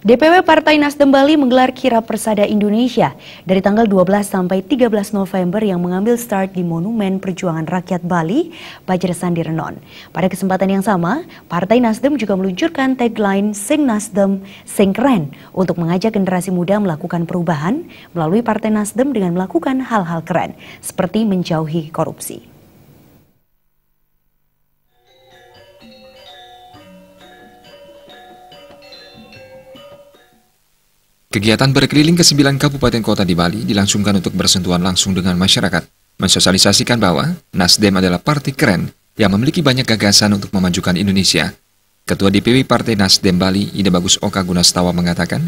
DPW Partai Nasdem Bali menggelar Kirap Persada Indonesia dari tanggal 12 sampai 13 November yang mengambil start di Monumen Perjuangan Rakyat Bali, Bajar Sandi Renon. Pada kesempatan yang sama, Partai Nasdem juga meluncurkan tagline Sing Nasdem, Sing Keren untuk mengajak generasi muda melakukan perubahan melalui Partai Nasdem dengan melakukan hal-hal keren seperti menjauhi korupsi. Kegiatan berkeliling ke 9 kabupaten kota di Bali dilangsungkan untuk bersentuhan langsung dengan masyarakat, mensosialisasikan bahwa Nasdem adalah partai keren yang memiliki banyak gagasan untuk memajukan Indonesia. Ketua DPW Partai Nasdem Bali, Ida Bagus Oka Gunastawa mengatakan,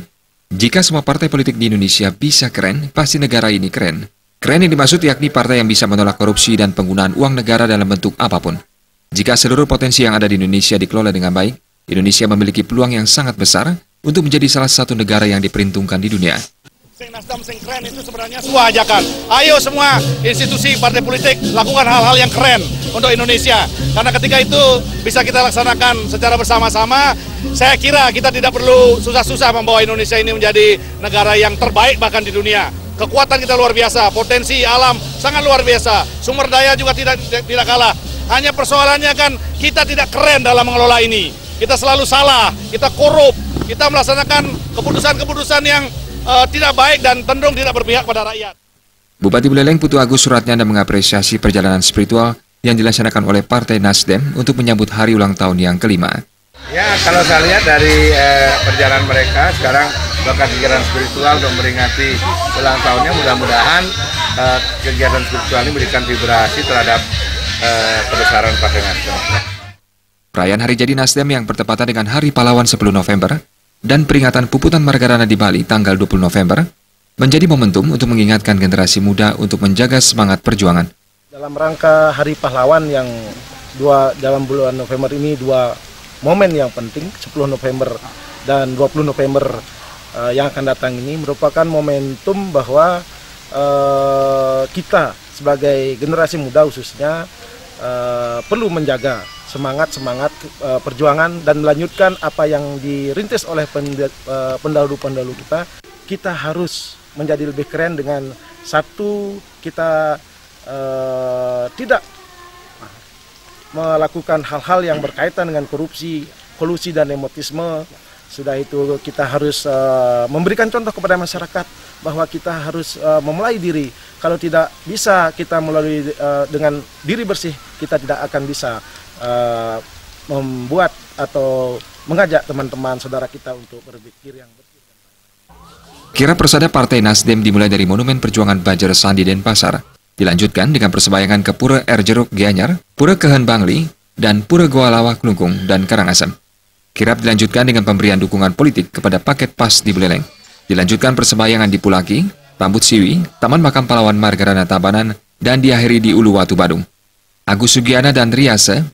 jika semua partai politik di Indonesia bisa keren, pasti negara ini keren. Keren yang dimaksud yakni partai yang bisa menolak korupsi dan penggunaan uang negara dalam bentuk apapun. Jika seluruh potensi yang ada di Indonesia dikelola dengan baik, Indonesia memiliki peluang yang sangat besar untuk menjadi salah satu negara yang diperhitungkan di dunia. Sing Nasdem, Sing Keren itu sebenarnya sebuah ajakan. Ayo semua institusi partai politik lakukan hal-hal yang keren untuk Indonesia. Karena ketika itu bisa kita laksanakan secara bersama-sama, saya kira kita tidak perlu susah-susah membawa Indonesia ini menjadi negara yang terbaik bahkan di dunia. Kekuatan kita luar biasa, potensi alam sangat luar biasa, sumber daya juga tidak kalah. Hanya persoalannya kan kita tidak keren dalam mengelola ini. Kita selalu salah, kita korup, kita melaksanakan keputusan-keputusan yang tidak baik dan cenderung tidak berpihak pada rakyat. Bupati Buleleng Putu Agus Suratnyanda mengapresiasi perjalanan spiritual yang dilaksanakan oleh Partai Nasdem untuk menyambut hari ulang tahun yang kelima. Ya, kalau saya lihat dari perjalanan mereka sekarang bahkan kegiatan spiritual untuk memperingati ulang tahunnya, mudah-mudahan kegiatan spiritual ini memberikan vibrasi terhadap kebesaran Partai Nasdem. Perayaan Hari Jadi Nasdem yang bertepatan dengan Hari Pahlawan 10 November dan peringatan Puputan Margarana di Bali tanggal 20 November menjadi momentum untuk mengingatkan generasi muda untuk menjaga semangat perjuangan. Dalam rangka Hari Pahlawan yang dalam bulan November ini dua momen yang penting, 10 November dan 20 November yang akan datang ini merupakan momentum bahwa kita sebagai generasi muda khususnya perlu menjaga semangat perjuangan dan melanjutkan apa yang dirintis oleh pendahulu-pendahulu kita. Kita harus menjadi lebih keren dengan satu, kita tidak melakukan hal-hal yang berkaitan dengan korupsi, kolusi dan nepotisme. Sudah itu kita harus memberikan contoh kepada masyarakat bahwa kita harus memulai diri. Kalau tidak bisa kita melalui dengan diri bersih, kita tidak akan bisa membuat atau mengajak teman-teman saudara kita untuk berpikir yang bersih. Kirap Persada Partai Nasdem dimulai dari Monumen Perjuangan Bajar Sandi Denpasar, dilanjutkan dengan persembayangan ke Pura Erjeruk Gianyar, Pura Kehen Bangli, dan Pura Goa Lawak Klungkung dan Karangasem. Kirap dilanjutkan dengan pemberian dukungan politik kepada paket PAS di Buleleng. Dilanjutkan persembayangan di Pulaki, Tambut Siwi, Taman Makam Pahlawan Margarana Tabanan, dan diakhiri di Uluwatu Badung. Agus Sugiana dan Riase